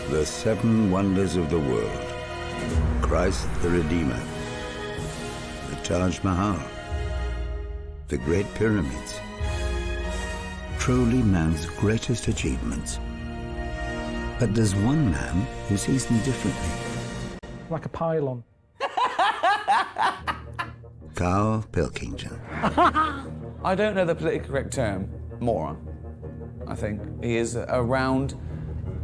The seven wonders of the world. Christ the Redeemer. The Taj Mahal. The Great Pyramids. Truly man's greatest achievements. But there's one man who sees them differently. Like a pylon. Carl Pilkington. I don't know the politically correct term. Moron, I think. He is a round,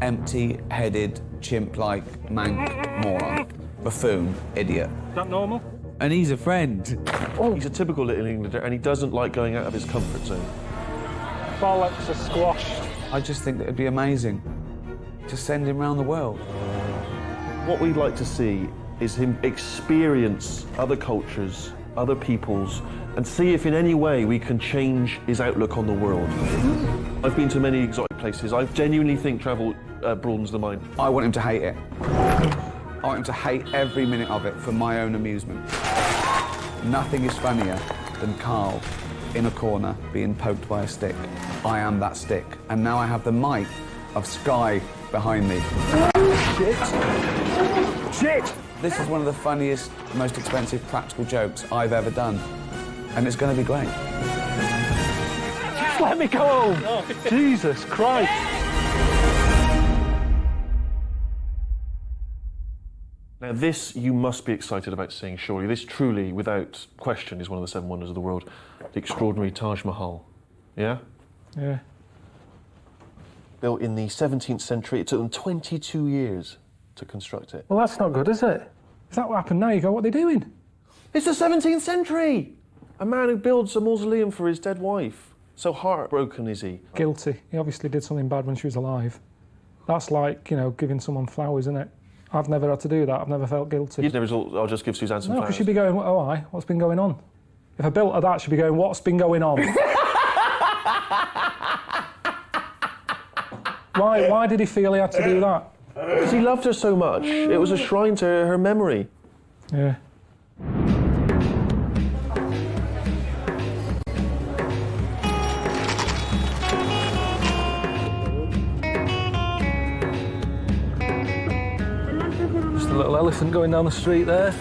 empty-headed, chimp-like mank moron. Buffoon, idiot. Is that normal? And he's a friend. Oh. He's a typical Little Englander, and he doesn't like going out of his comfort zone. Bollocks are squashed. I just think that it'd be amazing to send him around the world. What we'd like to see is him experience other cultures, other peoples, and see if in any way we can change his outlook on the world. I've been to many exotic places. I genuinely think travel broadens the mind. I want him to hate it. I want him to hate every minute of it for my own amusement. Nothing is funnier than Carl in a corner being poked by a stick. I am that stick, and now I have the might of Sky behind me. Shit! Shit! This is one of the funniest, most expensive practical jokes I've ever done, and it's going to be great. Just let me go home! Oh. Jesus Christ! Now this you must be excited about seeing, surely. This truly, without question, is one of the seven wonders of the world. The extraordinary Taj Mahal. Yeah? Yeah. Built in the 17th century. It took them 22 years to construct it. Well, that's not good, is it? Is that what happened now? You go, what are they doing? It's the 17th century! A man who builds a mausoleum for his dead wife. So heartbroken is he. Guilty. He obviously did something bad when she was alive. That's like, you know, giving someone flowers, isn't it? I've never had to do that. I've never felt guilty. You'd never thought, I'll just give Suzanne some flowers. No, because she'd be going, oh, aye, what's been going on? If I built her that, she'd be going, what's been going on? Why did he feel he had to do that? Because he loved her so much. It was a shrine to her memory. Yeah. Just a little elephant going down the street there.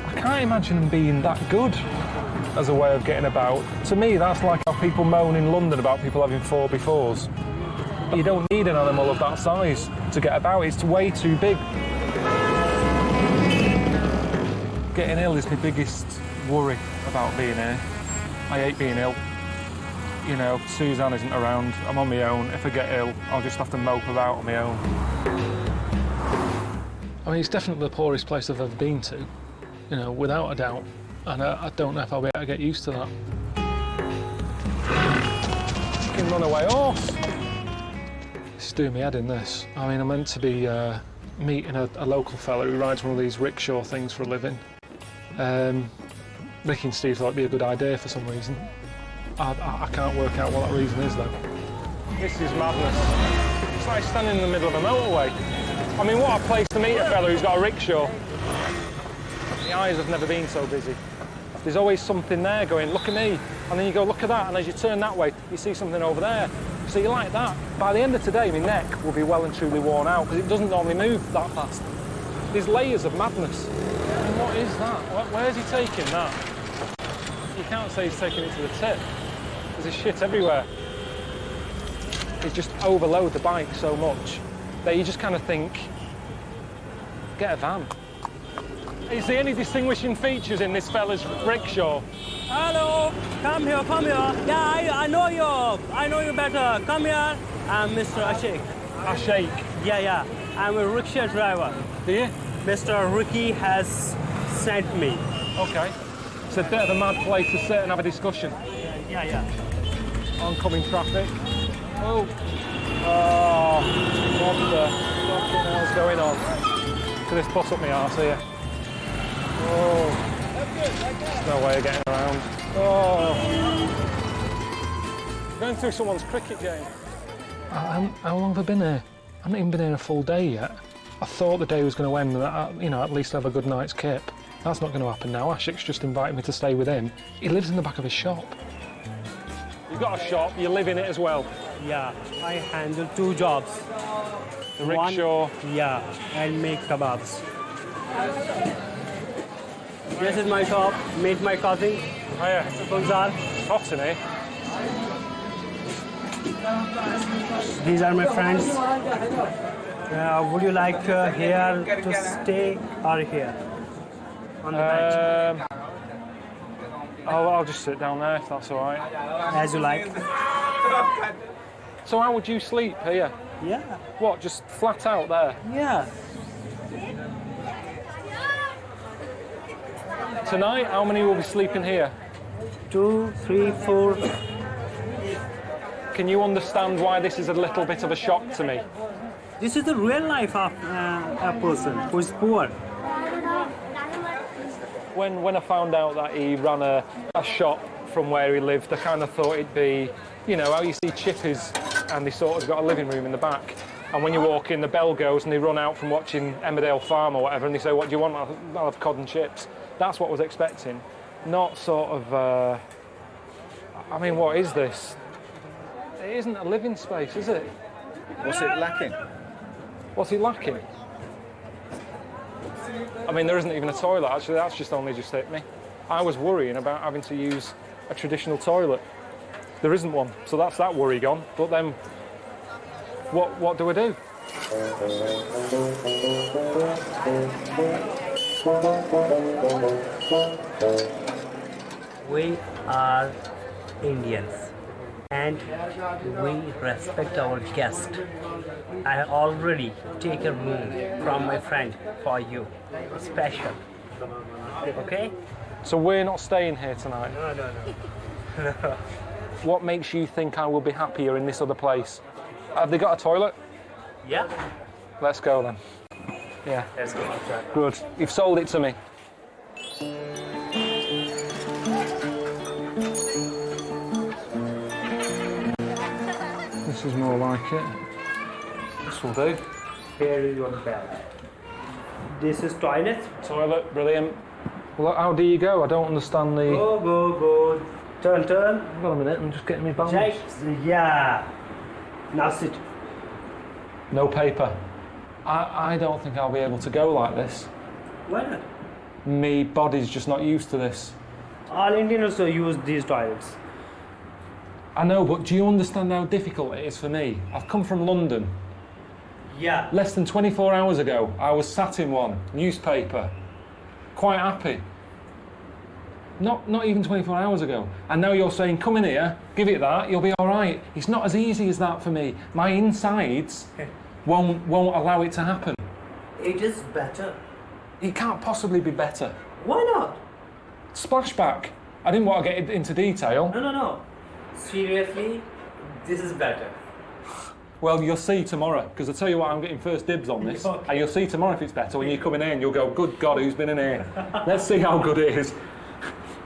I can't imagine him being that good as a way of getting about. To me, that's like how people moan in London about people having 4x4s. You don't need an animal of that size to get about. It's way too big. Getting ill is my biggest worry about being here. I hate being ill. You know, Suzanne isn't around. I'm on my own. If I get ill, I'll just have to mope about on my own. I mean, it's definitely the poorest place I've ever been to, you know, without a doubt. And I don't know if I'll be able to get used to that. Fucking runaway horse! It's doing me head in this. I mean, I'm meant to be meeting a local fella who rides one of these rickshaw things for a living. Ricky and Steve thought it'd be a good idea for some reason. I can't work out what that reason is, though. This is madness. It's like standing in the middle of a motorway. I mean, what a place to meet a fella who's got a rickshaw. The eyes have never been so busy. There's always something there going, look at me. And then you go, look at that. And as you turn that way, you see something over there. So you like that. By the end of today, my neck will be well and truly worn out because it doesn't normally move that fast. There's layers of madness. And what is that? Where's he taking that? You can't say he's taking it to the tip. There's shit everywhere. He's just overload the bike so much that you just kind of think, get a van. Is there any distinguishing features in this fella's rickshaw? Hello, come here, come here. Yeah, I know you better. Come here. I'm Mr. Ashik. Ashik? Yeah. I'm a rickshaw driver. Do you? Mr. Ricky has sent me. Okay. It's a bit of a mad place to sit and have a discussion. Yeah. Oncoming traffic. Oh, what the fucking hell's going on? Could this bus up my arse here? Oh. There's no way of getting around. Oh. Going through someone's cricket game. How long have I been here? I haven't even been here a full day yet. I thought the day was going to end and, you know, at least have a good night's kip. That's not going to happen now. Ashik's just invited me to stay with him. He lives in the back of his shop. You've got a shop, you live in it as well? Yeah, I handle 2 jobs. The rickshaw. Yeah, and make kebabs. This is my shop. Meet my cousin, Oh yeah, Gulzar. it's hot in here. These are my friends. Would you like here to stay or here? On the bench? I'll just sit down there if that's all right. As you like. So how would you sleep here? Yeah. What, just flat out there? Yeah. Tonight, how many will be sleeping here? 2, 3, 4. Can you understand why this is a little bit of a shock to me? This is the real life of a person who is poor. When I found out that he ran a shop from where he lived, I kind of thought it'd be, you know, how you see chippies and they sort of got a living room in the back. And when you walk in, the bell goes and they run out from watching Emmerdale Farm or whatever and they say, what do you want? I'll have cod and chips. That's what I was expecting. Not sort of, I mean, what is this? It isn't a living space, is it? What's it lacking? What's it lacking? I mean, there isn't even a toilet, actually. That's just only just hit me. I was worrying about having to use a traditional toilet. There isn't one, so that's that worry gone. But then, what do I do? We are Indians and we respect our guest. I already take a room from my friend for you, special. Okay? So we're not staying here tonight. No. What makes you think I will be happier in this other place? Have they got a toilet? Yeah? Let's go then. Yeah. Let's go outside. Good. You've sold it to me. This is more like it. This will do. Here is your bed. This is toilet. Toilet, brilliant. Well, how do you go? I don't understand the... Go. Turn. Hold on a minute, I'm just getting my balance. Yeah. Now sit. No paper. I don't think I'll be able to go like this. Why not? Me body's just not used to this. All Indians also use these toilets. I know, but do you understand how difficult it is for me? I've come from London. Yeah. Less than 24 hours ago, I was sat in one, newspaper, quite happy. Not even 24 hours ago. And now you're saying, come in here, give it that, you'll be all right. It's not as easy as that for me. My insides won't allow it to happen. It is better. It can't possibly be better. Why not? Splashback. I didn't want to get into detail. No. Seriously, this is better. Well, you'll see tomorrow, because I tell you what, I'm getting first dibs on this. Okay. And you'll see tomorrow if it's better. When you come in here and you'll go, good God, who's been in here? Let's see how good it is.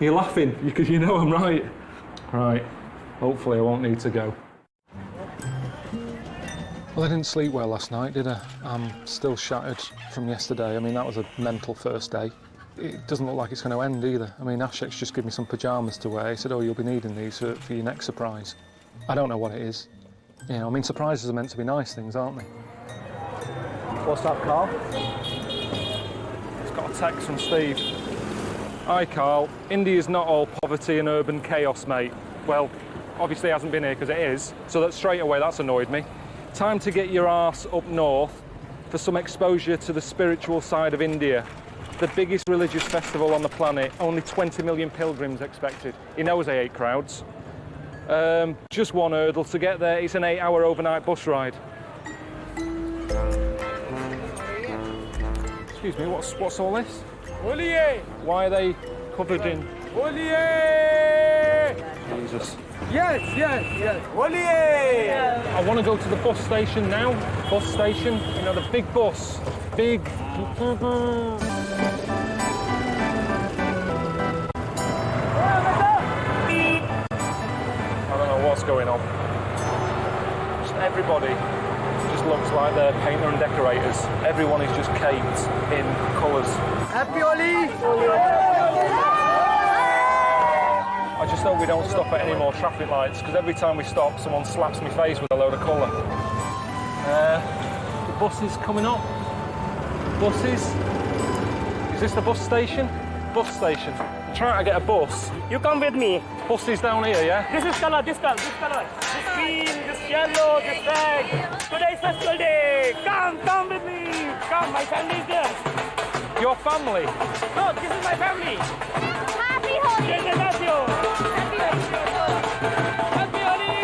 You're laughing, because you know I'm right. Right, hopefully I won't need to go. Well, I didn't sleep well last night, did I? I'm still shattered from yesterday. I mean, that was a mental first day. It doesn't look like it's going to end either. I mean, Ashek's just given me some pyjamas to wear. He said, oh, you'll be needing these for your next surprise. I don't know what it is. You know, I mean, surprises are meant to be nice things, aren't they? What's up, Carl? It's got a text from Steve. Hi, Carl. India's not all poverty and urban chaos, mate. Well, obviously hasn't been here because it is, so that straight away that's annoyed me. Time to get your arse up north for some exposure to the spiritual side of India. The biggest religious festival on the planet, only 20 million pilgrims expected. He knows I hate crowds. Just one hurdle to get there. It's an 8-hour overnight bus ride. Excuse me, what's all this? Oliye! Why are they covered in... Oliye! Jesus. Yes. Oliye! I want to go to the bus station now. Bus station, you know, the big bus. Big... I don't know what's going on. Just everybody just looks like they're painter and decorators. Everyone is just caped in colours. Happy Oli! I just hope we don't stop at any more traffic lights, because every time we stop, someone slaps me face with a load of colour. Buses coming up. Buses. Is this the bus station? Bus station. I'm trying to get a bus. You come with me. Bus is down here, yeah? This is color, this color, this color. This green, this yellow, this red. Today is festival day. Come with me. Come, my family is there. Your family? No, this is my family. Happy Holi! Yes, that's you. Happy Holi!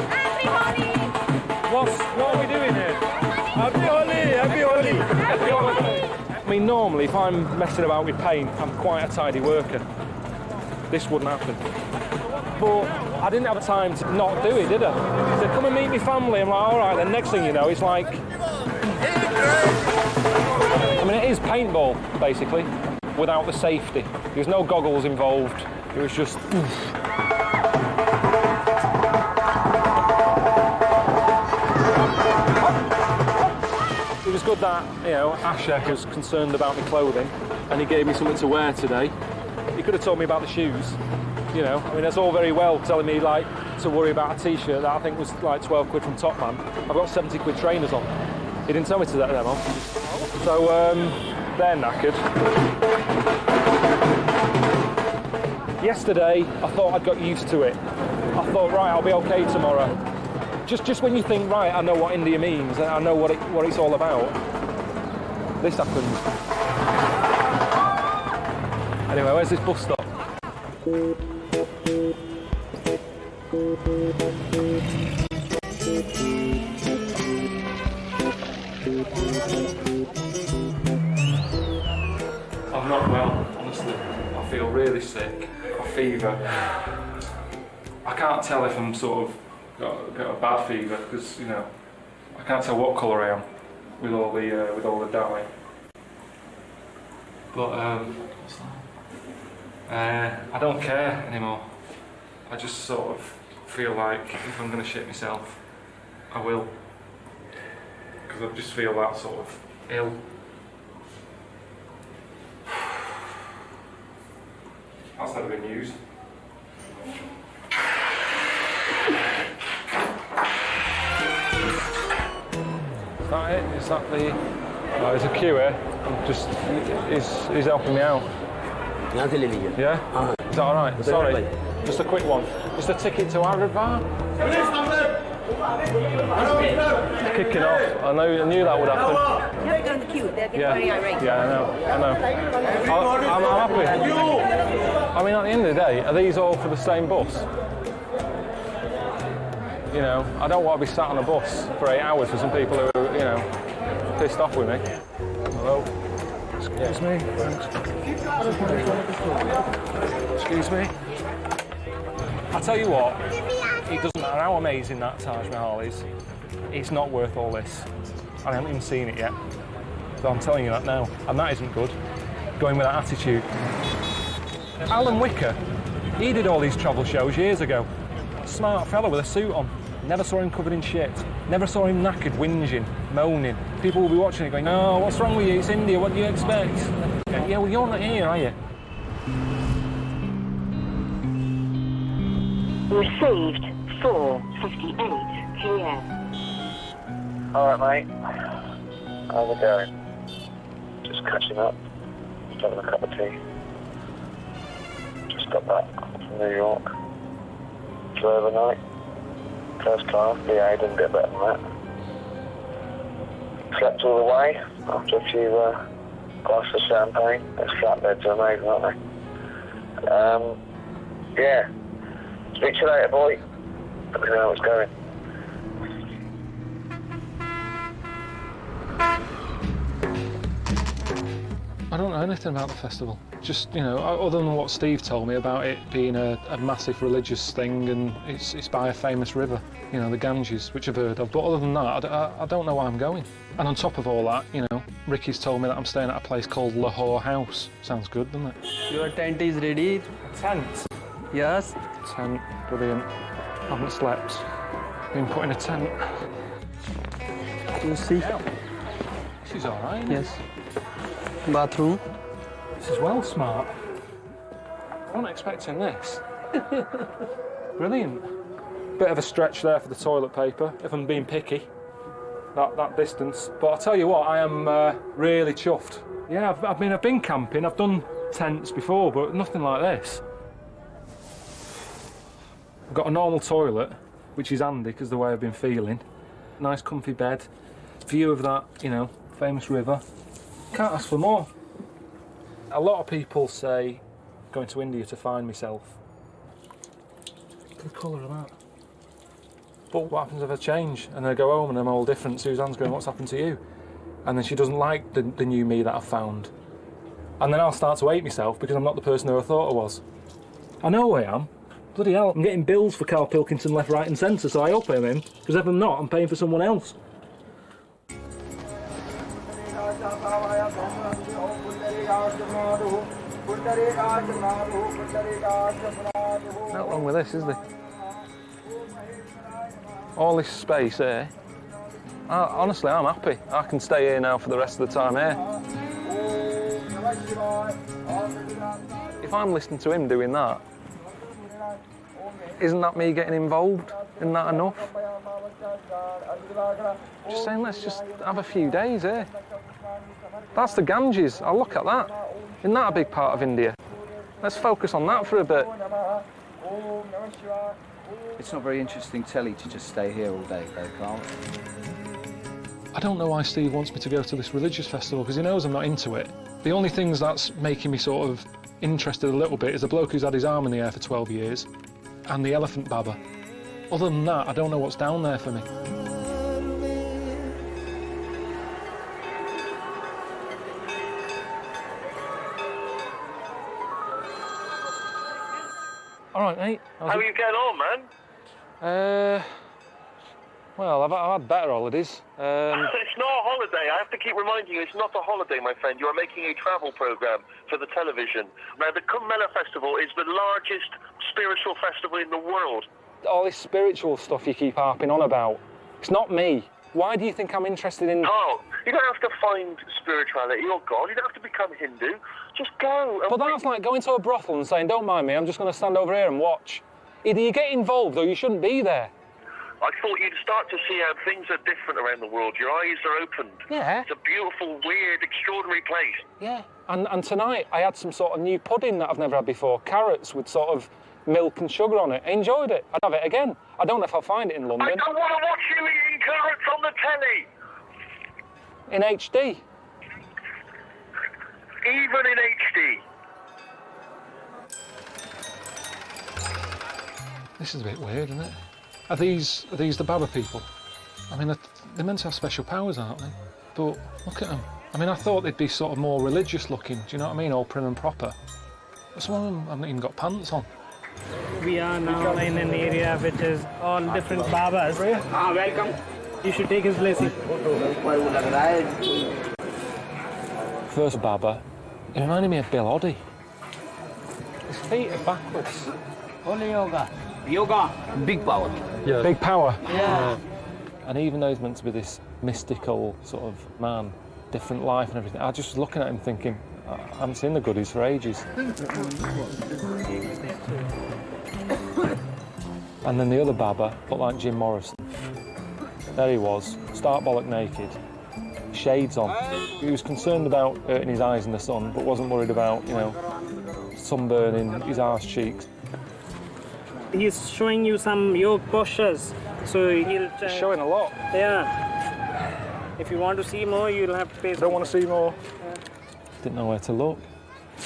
Happy Holi! What are we doing here? Happy Holi! Happy Holi! Happy Holi! I mean, normally, if I'm messing about with paint, I'm quite a tidy worker. This wouldn't happen. But I didn't have time to not do it, did I? He said, come and meet my family. I'm like, all right, then next thing you know, it's like... I mean, it is paintball, basically, without the safety. There's no goggles involved. It was just... It was good that, you know, Asher was concerned about my clothing and he gave me something to wear today. He could have told me about the shoes, you know. I mean, that's all very well telling me, like, to worry about a T-shirt that I think was, like, 12 quid from Top Man. I've got 70 quid trainers on. He didn't tell me to that them on. So, they're knackered. Yesterday, I thought I'd got used to it. I thought, right, I'll be okay tomorrow. Just when you think, right, I know what India means, and I know what it's all about, this happens. Anyway, where's this bus stop? I'm not well, honestly. I feel really sick. I've got a fever. I can't tell if I'm sort of got a bad fever because, you know, I can't tell what colour I am with all the dye. But I don't care anymore. I just sort of feel like if I'm going to shit myself, I will. Because I just feel that sort of ill. That's never been used. Is that it? Is that the... Oh, there's a queue here. He's helping me out. Yeah? Is that alright? Sorry. Just a quick one. Just a ticket to Hyderabad. Kicking off. I knew that would happen. You have to go in the queue. They're getting very irate. Yeah, I know. I'm happy. I mean, at the end of the day, are these all for the same bus? You know, I don't want to be sat on a bus for 8 hours for some people who are, you know, pissed off with me. Hello? Excuse me? Excuse me? I tell you what, it doesn't matter how amazing that Taj Mahal is, it's not worth all this. I haven't even seen it yet. So I'm telling you that now, and that isn't good. Going with that attitude. Alan Wicker, he did all these travel shows years ago. Smart fella with a suit on. Never saw him covered in shit. Never saw him knackered, whinging, moaning. People will be watching it going, oh, what's wrong with you? It's India, what do you expect? Yeah, well, you're not here, are you? Received 4:58 p.m. All right, mate. How's it going? Just catching up. Just having a cup of tea. Just got back from New York. Flew overnight. First class. Yeah, didn't get better than that. Slept all the way after a few glasses of champagne. Those flatbeds are amazing, aren't they? Yeah. Speak to you later, boy. Let me know how it's going. I don't know anything about the festival. Just, you know, other than what Steve told me about it being a massive religious thing and it's by a famous river, you know, the Ganges, which I've heard of. But other than that, I don't know why I'm going. And on top of all that, you know, Ricky's told me that I'm staying at a place called Lahore House. Sounds good, doesn't it? Your tent is ready. A tent? Yes. Tent, brilliant. Haven't slept. Been put in a tent. You see? This is all right. Yes. Bathroom. This is well smart. I wasn't expecting this. Brilliant. Bit of a stretch there for the toilet paper, if I'm being picky. that distance. But I'll tell you what, I am really chuffed. Yeah, I've been camping, I've done tents before, but nothing like this. I've got a normal toilet, which is handy because of the way I've been feeling. Nice comfy bed, view of that, you know, famous river. Can't ask for more. A lot of people say going to India to find myself. Look at the colour of that. But what happens if I change and I go home and I'm all different? Suzanne's going, what's happened to you? And then she doesn't like the new me that I've found. And then I'll start to hate myself because I'm not the person who I thought I was. I know who I am. Bloody hell, I'm getting bills for Carl Pilkington left, right and centre, so I hope I'm in, because if I'm not, I'm paying for someone else. Not wrong with this, is there? All this space here. Honestly, I'm happy. I can stay here now for the rest of the time here. If I'm listening to him doing that, isn't that me getting involved? Isn't that enough? Just saying, let's just have a few days here. That's the Ganges. I'll look at that. Isn't that a big part of India? Let's focus on that for a bit. It's not very interesting telly to just stay here all day, though, Carl. I don't know why Steve wants me to go to this religious festival, because he knows I'm not into it. The only things that's making me sort of interested a little bit is a bloke who's had his arm in the air for 12 years and the elephant baba. Other than that, I don't know what's down there for me. All right, mate. How are you getting on, man? Well, I've had better holidays. It's not a holiday. I have to keep reminding you, it's not a holiday, my friend. You are making a travel program for the television. Now, the Kumbh Mela Festival is the largest spiritual festival in the world. All this spiritual stuff you keep harping on about, it's not me. Why do you think I'm interested in... Oh, you don't have to find spirituality or God. You don't have to become Hindu. Just go. But that's like going to a brothel and saying, don't mind me, I'm just going to stand over here and watch. Either you get involved or you shouldn't be there. I thought you'd start to see how things are different around the world. Your eyes are opened. Yeah. It's a beautiful, weird, extraordinary place. Yeah. And tonight I had some sort of new pudding that I've never had before. Carrots with sort of milk and sugar on it. I enjoyed it. I'd have it again. I don't know if I'll find it in London. I don't want to watch you eating carrots on the telly. In HD. Even in HD. This is a bit weird, isn't it? Are these the Baba people? I mean, they're meant to have special powers, aren't they? But look at them. I mean, I thought they'd be sort of more religious looking, do you know what I mean? All prim and proper. But some of them haven't even got pants on. We are now in an area which is all different Babas. Welcome. You should take his blessing. First Baba, he reminded me of Bill Oddie. His feet are backwards. Only yoga. Yoga, big power. Yeah. Big power. Yeah. And even though he's meant to be this mystical sort of man, different life and everything, I just was looking at him thinking, I haven't seen the goodies for ages. And then the other Baba looked like Jim Morrison. There he was, stark bollock naked, shades on. He was concerned about hurting his eyes in the sun, but wasn't worried about, you know, sunburning his arse cheeks. He's showing you some yoga postures, so he'll... He's showing a lot. Yeah. If you want to see more, you'll have to pay... Don't want to see more. Didn't know where to look.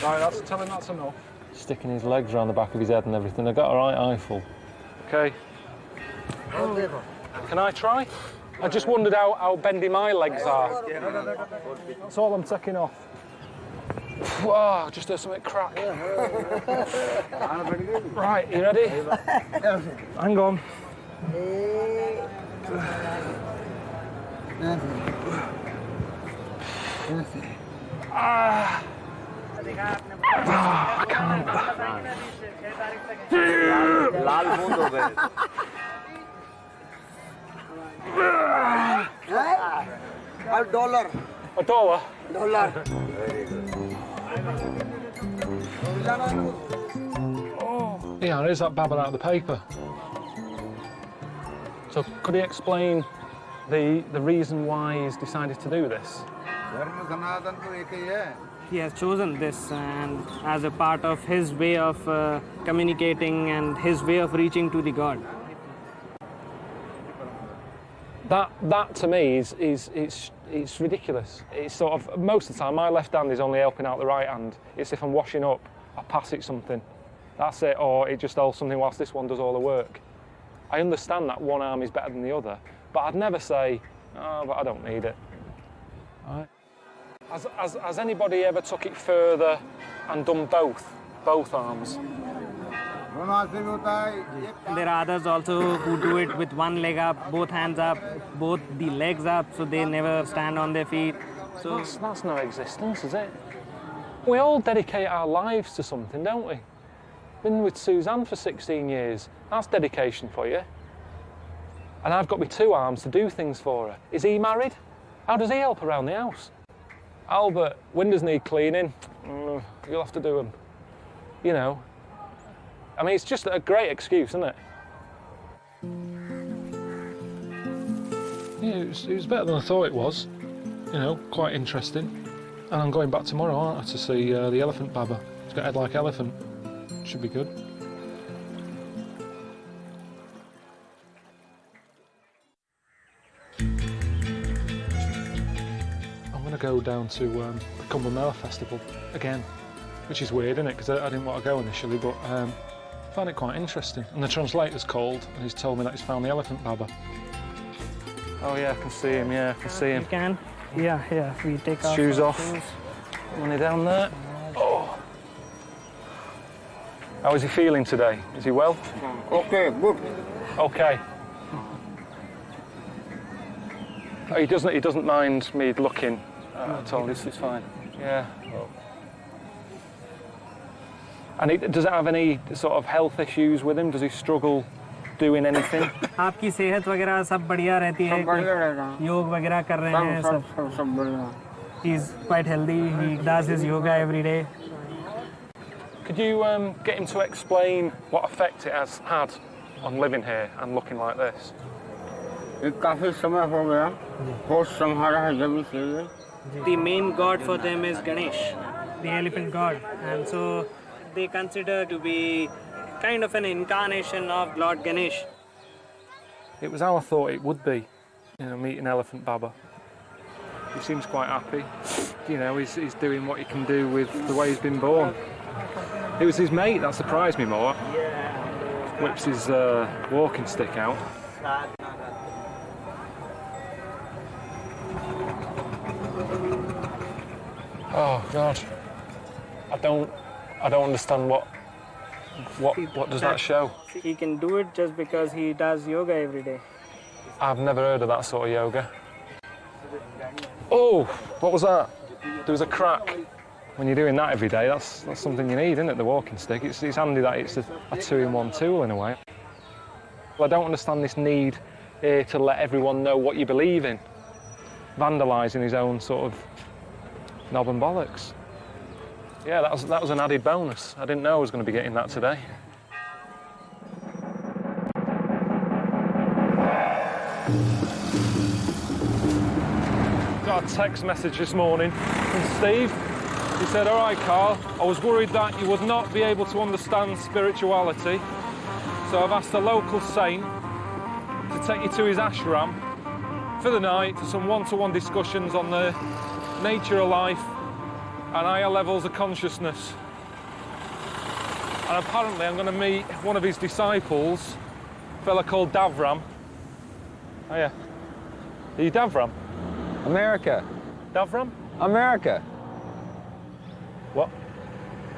Right, tell him that's enough. Sticking his legs around the back of his head and everything. I got a right eyeful. Okay. Can I try? I just wondered how bendy my legs are. That's all I'm taking off. Whoa, just heard something crack. Right, you ready? Hang on. I can't. $1. A dollar? $1. Oh. Yeah, there's that Baba out of the paper. So could he explain the reason why he's decided to do this? He has chosen this and as a part of his way of communicating and his way of reaching to the God. That to me it's ridiculous. It's sort of, most of the time my left hand is only helping out the right hand. It's if I'm washing up, I pass it something. That's it, or it just holds something whilst this one does all the work. I understand that one arm is better than the other, but I'd never say, oh, but I don't need it. Right. Has anybody ever took it further and done both arms? There are others also who do it with one leg up, both hands up, both the legs up, so they never stand on their feet. So that's no existence, is it? We all dedicate our lives to something, don't we? Been with Suzanne for 16 years. That's dedication for you. And I've got my two arms to do things for her. Is he married? How does he help around the house? Albert, windows need cleaning. You'll have to do them. You know. I mean, it's just a great excuse, isn't it? Yeah, it was better than I thought it was. You know, quite interesting. And I'm going back tomorrow, aren't I, to see the elephant baba. He's got a head like elephant. Should be good. I'm going to go down to the Kumbh Mela Festival again, which is weird, isn't it? Because I didn't want to go initially, but I found it quite interesting. And the translator's called, and he's told me that he's found the elephant baba. Oh yeah, I can see him. Yeah, I can see him. you can, yeah. We take our shoes off. Money down there. Oh. How is he feeling today? Is he well? Okay, good. Okay. Oh, he doesn't mind me looking at all. This is fine. Yeah. And does it have any sort of health issues with him? Does he struggle doing anything? आपकी सेहत वगैरह सब बढ़िया रहती है? योग वगैरह कर रहे हैं सब बढ़िया. He's quite healthy. He does his yoga every day. Could you get him to explain what effect it has had on living here and looking like this? The main god for them is Ganesh, the elephant god, and so they consider to be kind of an incarnation of Lord Ganesh. It was how I thought it would be, you know, meeting Elephant Baba. He seems quite happy. You know, he's doing what he can do with the way he's been born. It was his mate that surprised me more. Whips his walking stick out. Oh God, I don't understand what does that show? He can do it just because he does yoga every day. I've never heard of that sort of yoga. Oh, what was that? There was a crack. When you're doing that every day, that's something you need, isn't it, the walking stick? It's handy that it's a two-in-one tool in a way. Well, I don't understand this need here to let everyone know what you believe in. Vandalising his own sort of knob and bollocks. Yeah, that was an added bonus. I didn't know I was going to be getting that today. Got a text message this morning from Steve. He said, all right, Carl, I was worried that you would not be able to understand spirituality, so I've asked a local saint to take you to his ashram for the night for some one-to-one discussions on the nature of life and higher levels of consciousness. And apparently I'm going to meet one of his disciples, a fella called Davram. Oh yeah. Are you Davram? America. Davram? America. What?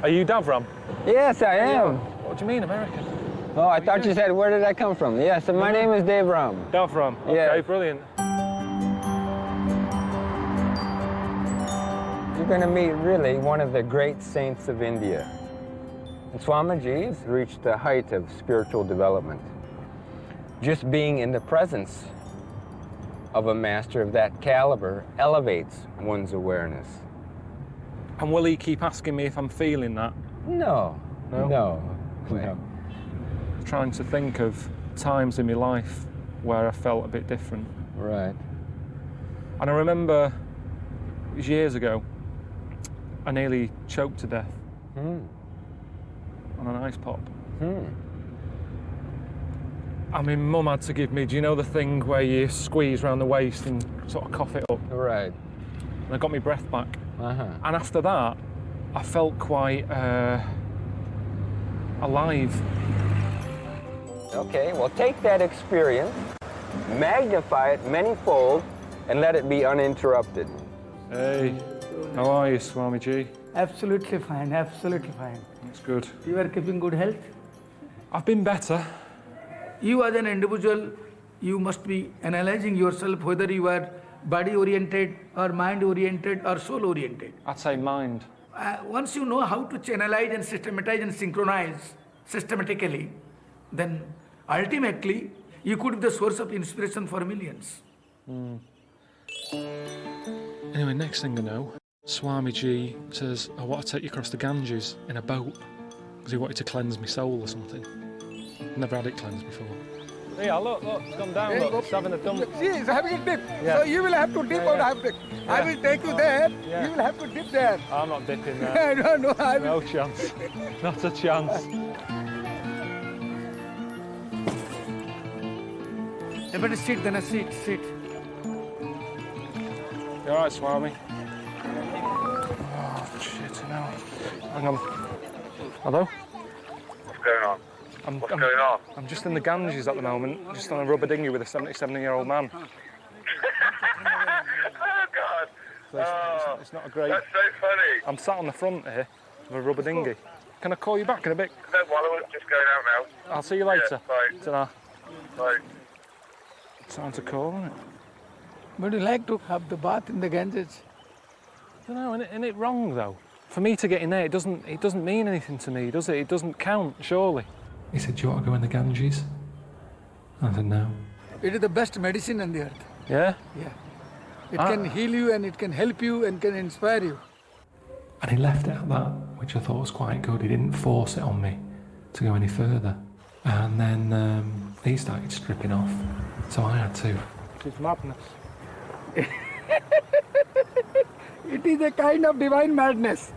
Are you Davram? Yes, I am. What do you mean, American? Oh, I thought you said, where did I come from? Yes, my name is Davram. Davram, okay, yeah. Brilliant. You're going to meet really one of the great saints of India. And Swamiji has reached the height of spiritual development. Just being in the presence of a master of that caliber elevates one's awareness. And will he keep asking me if I'm feeling that? No. No. I'm trying to think of times in my life where I felt a bit different. Right. And I remember, it was years ago, I nearly choked to death on an ice pop. I mean, Mum had to give me, do you know the thing where you squeeze around the waist and sort of cough it up? Right. And I got my breath back. Uh-huh. And after that, I felt quite alive. Okay, well, take that experience, magnify it manyfold, and let it be uninterrupted. Hey, how are you, Swamiji? Absolutely fine, absolutely fine. That's good. You are keeping good health? I've been better. You as an individual, you must be analyzing yourself whether you are body-oriented or mind-oriented or soul-oriented. I'd say mind. Once you know how to channelize and systematize and synchronize systematically, then ultimately you could be the source of inspiration for millions. Anyway, next thing I know, Swamiji says, I want to take you across the Ganges in a boat because he wanted to cleanse my soul or something. Never had it cleansed before. Yeah, look, it's gone down, look, it's having a dump. See, it's having a dip. Yeah. So you will have to dip or have dip. Yeah. I will take you there, Yeah. you will have to dip there. I'm not dipping there. No, I will. No chance. Not a chance. You better sit, then sit. You alright, Swami? Oh, shit, no. Hang on. Hello? What's going on? What's going on? I'm just in the Ganges at the moment, just on a rubber dinghy with a 77-year-old man. Oh, God. So it's not a great... That's so funny. I'm sat on the front here of a rubber dinghy. Can I call you back in a bit? No, Wallow, just going out now. I'll see you later. Yeah, bye. Ta-ra. Bye. Time to call, isn't it? Would you like to have the bath in the Ganges? I don't know, isn't it wrong though? For me to get in there, it doesn't mean anything to me, does it? It doesn't count, surely. He said, do you want to go in the Ganges? I said, no. It is the best medicine on the earth. Yeah? Yeah. It can heal you and it can help you and can inspire you. And he left it at that, which I thought was quite good. He didn't force it on me to go any further. And then he started stripping off, so I had to. It's madness. It is a kind of divine madness.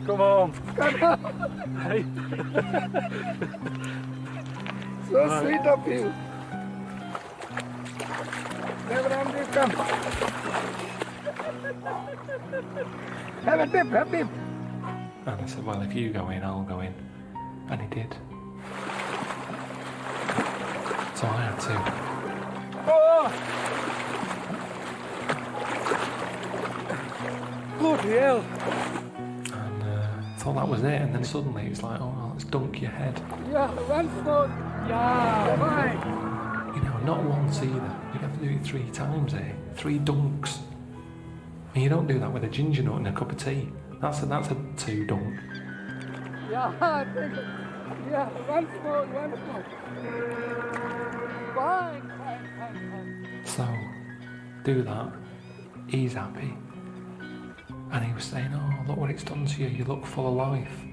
Come on. Hey. So sweet of you. Devram, come. Have a dip, have a dip. And I said, well, if you go in, I'll go in. And he did. So I had to. Oh! Good hell. And thought that was it. And then suddenly it's like, oh, well, let's dunk your head. Yeah, once more. Yeah, fine. You know, not once either. You have to do it 3 times, eh? 3 dunks. And you don't do that with a ginger nut and a cup of tea. That's a 2 dunk. Yeah, take it. Yeah, once more. Fine. So, do that. He's happy. And he was saying, oh, look what it's done to you. You look full of life.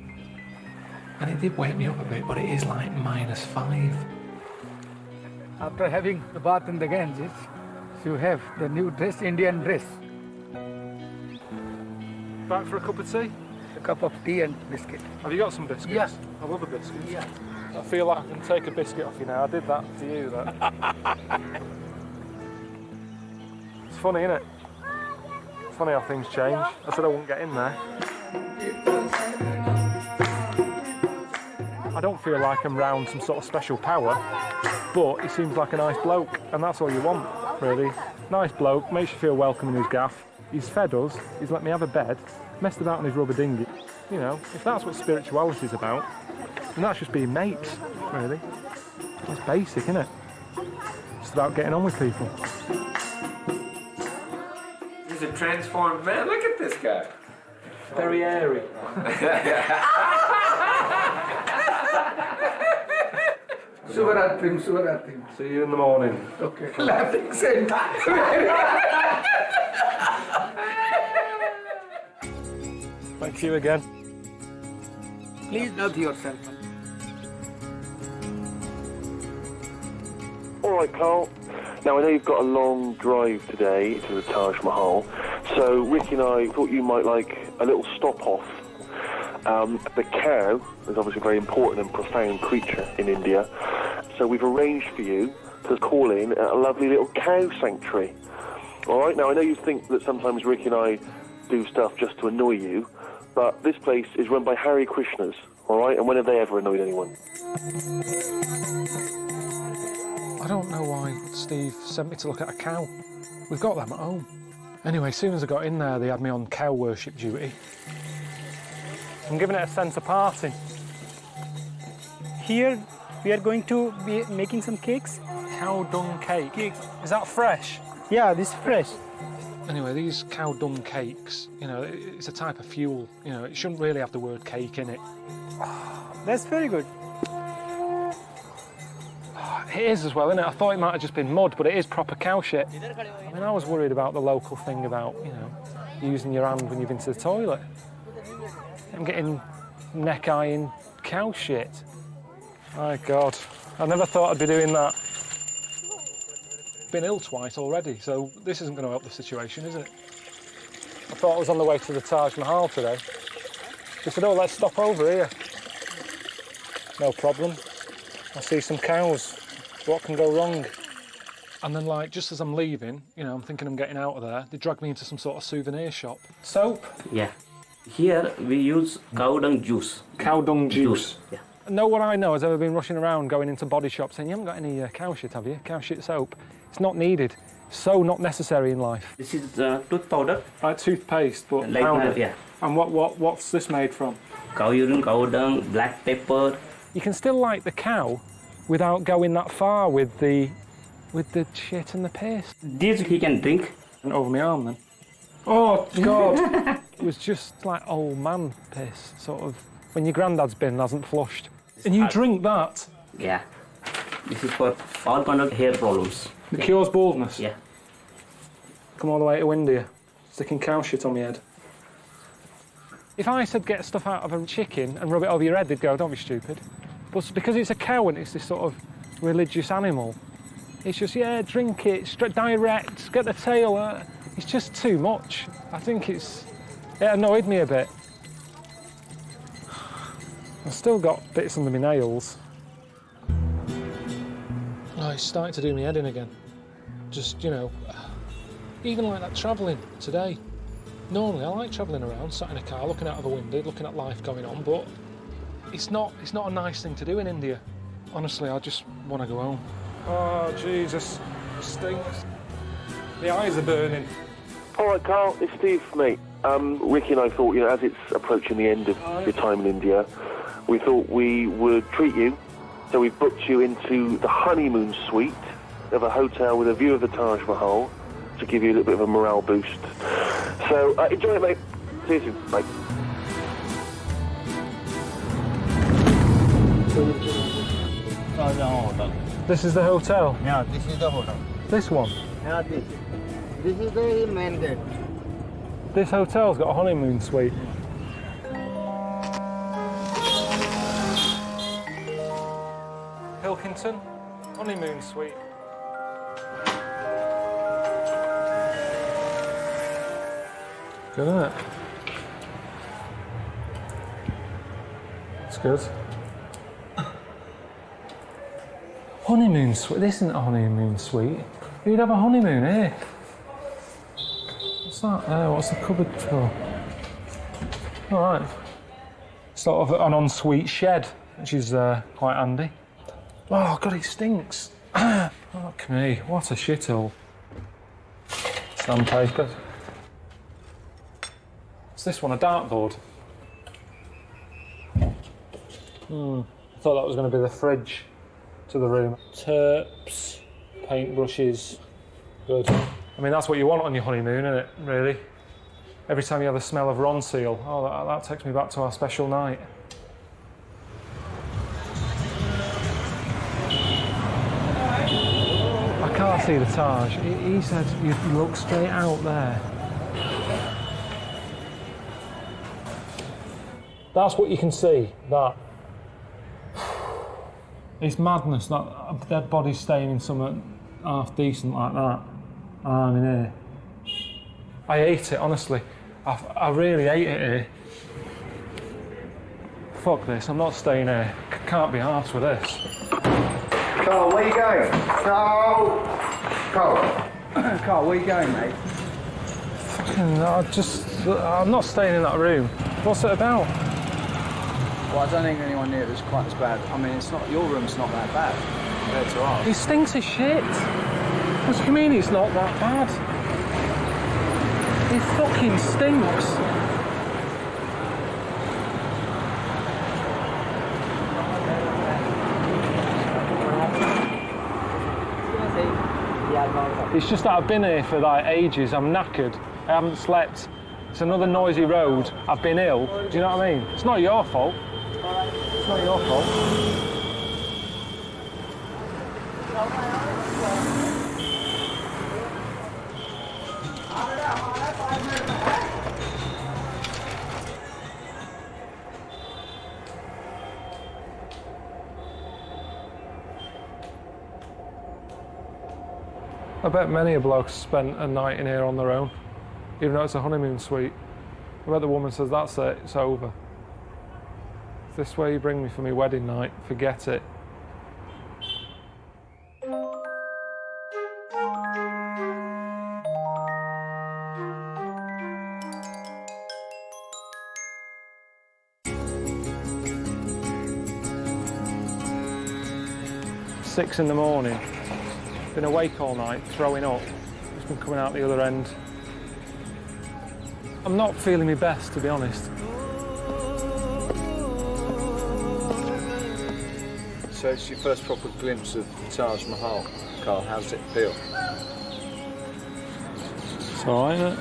And it did wake me up a bit, but it is like -5. After having the bath in the Ganges, you have the new dress, Indian dress. Back for a cup of tea? A cup of tea and biscuit. Have you got some biscuits? Yeah. I love a biscuit. Yeah. I feel like I can take a biscuit off you now. I did that to you, though. It's funny, isn't it? It's funny how things change. I said I wouldn't get in there. I don't feel like I'm round some sort of special power, but he seems like a nice bloke, and that's all you want, really. Nice bloke, makes you feel welcome in his gaff. He's fed us, he's let me have a bed, messed about on his rubber dinghy. You know, if that's what spirituality is about, then that's just being mates, really. That's basic, isn't it? It's about getting on with people. He's a transformed man. Look at this guy. Very airy. Suvaratrim. See you in the morning. Okay. Laughing same time. Thank you again. Please love yourself. All right, Carl. Now, I know you've got a long drive today to the Taj Mahal, so Ricky and I thought you might like a little stop-off. The cow is obviously a very important and profound creature in India, so we've arranged for you to call in at a lovely little cow sanctuary. All right, now I know you think that sometimes Ricky and I do stuff just to annoy you, but this place is run by Hare Krishnas, all right, and when have they ever annoyed anyone? I don't know why Steve sent me to look at a cow. We've got them at home. Anyway, as soon as I got in there, they had me on cow worship duty. I'm giving it a sense of party. Here we are going to be making some cakes. Cow dung cake. Is that fresh? Yeah, this is fresh. Anyway, these cow dung cakes, you know, it's a type of fuel. You know, it shouldn't really have the word cake in it. That's very good. It is as well, isn't it? I thought it might have just been mud, but it is proper cow shit. I mean, I was worried about the local thing about, you know, using your hand when you've been to the toilet. I'm getting neck-eyeing cow shit. My God, I never thought I'd be doing that. Been ill twice already, so this isn't going to help the situation, is it? I thought I was on the way to the Taj Mahal today. They said, oh, let's stop over here. No problem. I see some cows. What can go wrong? And then, like, just as I'm leaving, you know, I'm thinking I'm getting out of there, they dragged me into some sort of souvenir shop. Soap? Yeah. Here we use cow dung juice. Cow dung juice? Yeah. No one I know has ever been rushing around going into body shops saying, you haven't got any cow shit, have you? Cow shit soap. It's not needed. So not necessary in life. This is tooth powder. Like toothpaste, but like powder. Yeah. And what's this made from? Cow urine, cow dung, black pepper. You can still like the cow without going that far with the shit and the piss. This he can drink. And over my arm then. Oh God! It was just like old man piss, sort of when your granddad's bin hasn't flushed. And you drink that? Yeah. This is for all kind of hair problems. It cures baldness? Yeah. Come all the way to India, sticking cow shit on my head. If I said get stuff out of a chicken and rub it over your head, they'd go, don't be stupid. But because it's a cow and it's this sort of religious animal, it's just, yeah, drink it, direct, get the tail. It's just too much. I think it annoyed me a bit. I've still got bits under my nails. Oh, it's starting to do me head in again. Just, you know, even like that travelling today. Normally I like travelling around, sat in a car, looking out of a window, looking at life going on, but it's not a nice thing to do in India. Honestly, I just want to go home. Oh, Jesus, it stinks. The eyes are burning. All right, Carl, it's Steve, mate. Ricky and I thought, you know, as it's approaching the end of your time in India, we thought we would treat you. So we've booked you into the honeymoon suite of a hotel with a view of the Taj Mahal to give you a little bit of a morale boost. So enjoy it, mate. See you soon. Bye. This is the hotel? Yeah, this is the hotel. This one? Yeah, this. This is the main gate. This hotel's got a honeymoon suite. Pilkington, honeymoon suite. Good, isn't it? It's good. Honeymoon suite? This isn't a honeymoon suite. You'd have a honeymoon here. What's that there? What's the cupboard for? All right. Sort of an ensuite shed, which is quite handy. Oh, God, it stinks. Fuck me, what a shithole. Sandpaper. What's this one, a dartboard? I thought that was going to be the fridge to the room. Terps, paintbrushes, good. I mean, that's what you want on your honeymoon, isn't it, really? Every time you have a smell of Ronseal, oh, that takes me back to our special night. I can't see the Taj. He said you look straight out there. That's what you can see, that. It's madness, that dead body staying in some half decent like that, and I'm in here. I hate it, honestly. I really hate it here. Fuck this, I'm not staying here. Can't be arsed with this. Carl, where you going? Carl! Carl, where you going, mate? I'm not staying in that room. What's it about? Well, I don't think anyone near it was quite as bad. I mean, it's not, your room's not that bad compared to ours. It stinks of shit. What do you mean it's not that bad? It fucking stinks. It's just that I've been here for like ages. I'm knackered. I haven't slept. It's another noisy road. I've been ill. Do you know what I mean? It's not your fault. It's not your fault. I bet many a bloke spent a night in here on their own, even though it's a honeymoon suite. I bet the woman says, that's it, it's over. If this way you bring me for my wedding night, forget it. Six in the morning. Been awake all night, throwing up. Just been coming out the other end. I'm not feeling my best, to be honest. So it's your first proper glimpse of Taj Mahal. Carl, how does it feel? It's all right, isn't it?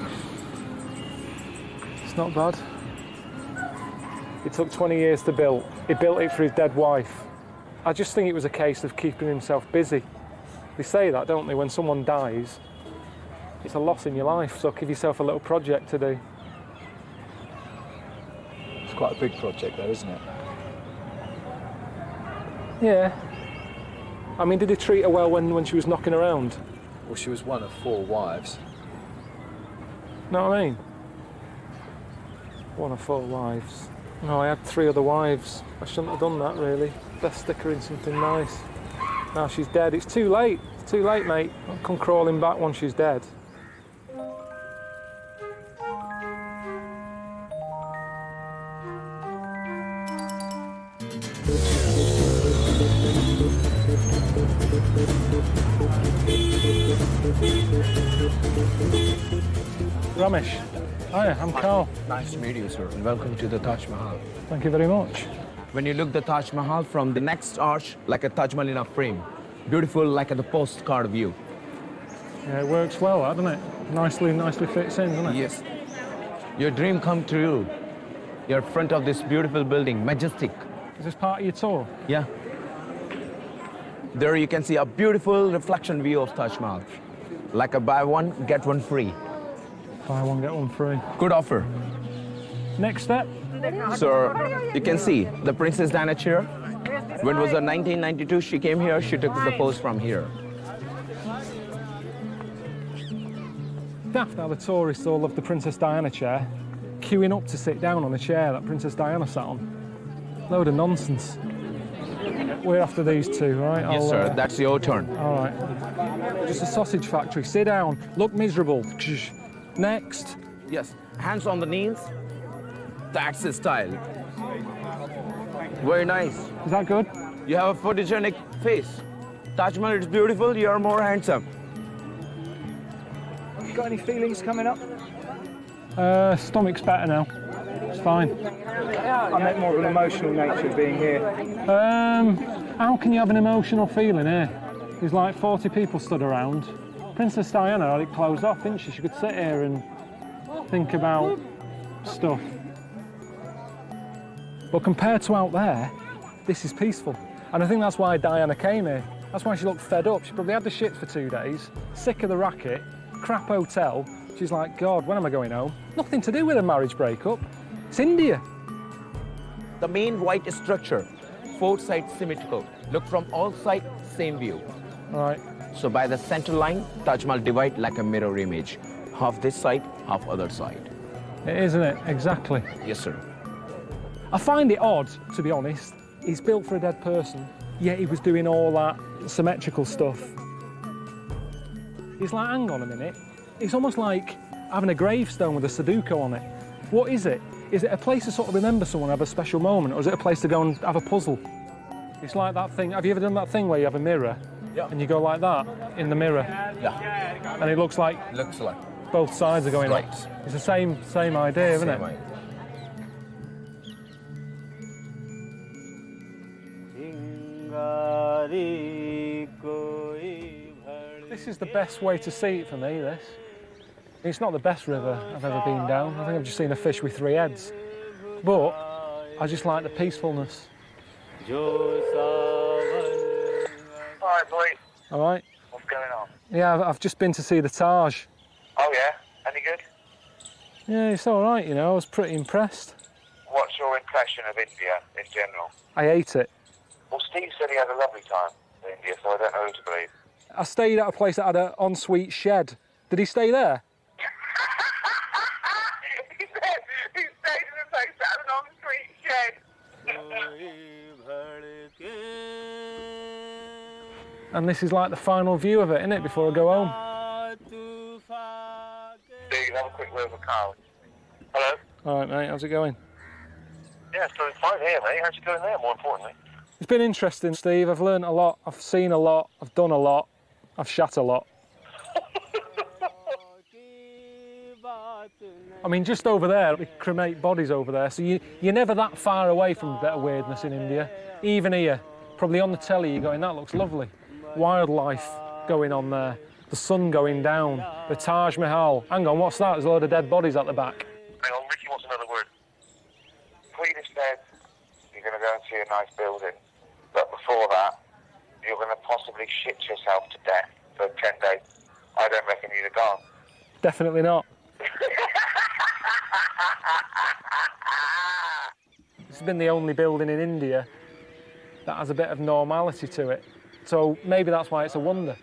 It's not bad. It took 20 years to build. He built it for his dead wife. I just think it was a case of keeping himself busy. They say that, don't they? When someone dies, it's a loss in your life, so give yourself a little project to do. It's quite a big project, though, isn't it? Yeah. I mean, did he treat her well when she was knocking around? Well, she was one of 4 wives. Know what I mean? One of 4 wives. No, I had 3 other wives. I shouldn't have done that, really. Best stick her in something nice. Now she's dead. It's too late. It's too late, mate. I'll come crawling back once she's dead. Ramesh. Hi, I'm Carl. Nice to meet you, sir, and welcome to the Taj Mahal. Thank you very much. When you look the Taj Mahal from the next arch, like a Taj Mahal in a frame, beautiful like a postcard view. Yeah, it works well, doesn't it? Nicely fits in, doesn't it? Yes. Your dream come true. You're in front of this beautiful building, majestic. Is this part of your tour? Yeah. There you can see a beautiful reflection view of Taj Mahal. Like a buy one, get one free. Buy one, get one free. Good offer. Next step? So you can see the Princess Diana chair. When it was in 1992, she came here, she took the pose from here. Daft how the tourists all love the Princess Diana chair, queuing up to sit down on a chair that Princess Diana sat on. Load of nonsense. We're after these 2, right? Yes, sir, that's your turn. All right. Just a sausage factory. Sit down, look miserable. Next. Yes, hands on the knees. That's the style. Very nice. Is that good? You have a photogenic face. Taj Mahal is beautiful, you are more handsome. You got any feelings coming up? Stomach's better now. It's fine. I meant more of an emotional nature of being here. How can you have an emotional feeling here? There's like 40 people stood around. Princess Diana had it closed off, didn't she? She could sit here and think about stuff. But compared to out there, this is peaceful. And I think that's why Diana came here. That's why she looked fed up. She probably had the shit for 2 days, sick of the racket, crap hotel. She's like, God, when am I going home? Nothing to do with a marriage breakup. It's India. The main white structure, 4 sides symmetrical. Look from all sides, same view. Right. So by the center line, Taj Mahal divide like a mirror image. Half this side, half other side. It is, isn't it? Exactly. Yes, sir. I find it odd, to be honest. He's built for a dead person, yet he was doing all that symmetrical stuff. It's like, hang on a minute. It's almost like having a gravestone with a Sudoku on it. What is it? Is it a place to sort of remember someone, have a special moment, or is it a place to go and have a puzzle? It's like that thing. Have you ever done that thing where you have a mirror and you go like that in the mirror? Yeah. And it looks like both sides are going up. It's the same idea, isn't it? This is the best way to see it for me, this. It's not the best river I've ever been down. I think I've just seen a fish with 3 heads. But I just like the peacefulness. Alright, boy. All right? What's going on? Yeah, I've just been to see the Taj. Oh, yeah? Any good? Yeah, it's all right, you know. I was pretty impressed. What's your impression of India in general? I ate it. Well, Steve said he had a lovely time in India, so I don't know who to believe. I stayed at a place that had an ensuite shed. Did he stay there? He stayed in a place that had an ensuite shed. And this is like the final view of it, isn't it, before I go home? Steve, have a quick word with Carl. Hello? All right, mate, how's it going? Yeah, it's going fine here, mate. How's it going there, more importantly? It's been interesting, Steve. I've learned a lot, I've seen a lot, I've done a lot, I've shat a lot. I mean, just over there, we cremate bodies over there, so you're never that far away from a bit of weirdness in India. Even here, probably on the telly, you're going, that looks lovely. Wildlife going on there, the sun going down, the Taj Mahal. Hang on, what's that? There's a load of dead bodies at the back. Hang on, Ricky wants another word. Queen has said you're going to go and see a nice building, but before that, you're going to possibly shit yourself to death for 10 days. I don't reckon you'd have gone. Definitely not. This has been the only building in India that has a bit of normality to it. So maybe that's why it's a wonder.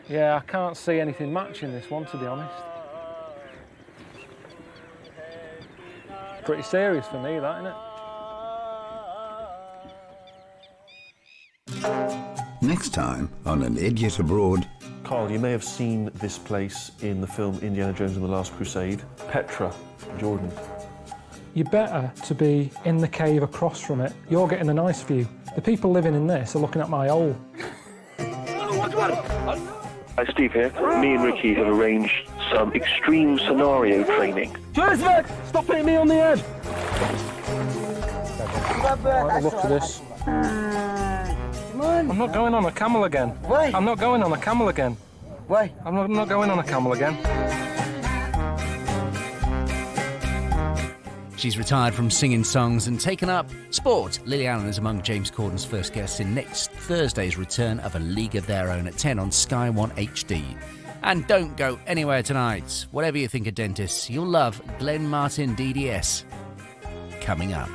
Yeah, I can't see anything matching this one, to be honest. Pretty serious for me, that, isn't it? Next time on An Idiot Abroad. Carl, you may have seen this place in the film Indiana Jones and the Last Crusade. Petra, Jordan. You're better to be in the cave across from it. You're getting a nice view. The people living in this are looking at my hole. Hi, Steve here. Me and Ricky have arranged some extreme scenario training. Joseph! Stop hitting me on the head! Right, look at this. I'm not going on a camel again. Why? I'm not going on a camel again. Why? I'm not going on a camel again. She's retired from singing songs and taken up sport. Lily Allen is among James Corden's first guests in next Thursday's return of A League of Their Own at 10 on Sky 1 HD. And don't go anywhere tonight. Whatever you think of dentists, you'll love Glenn Martin DDS. Coming up.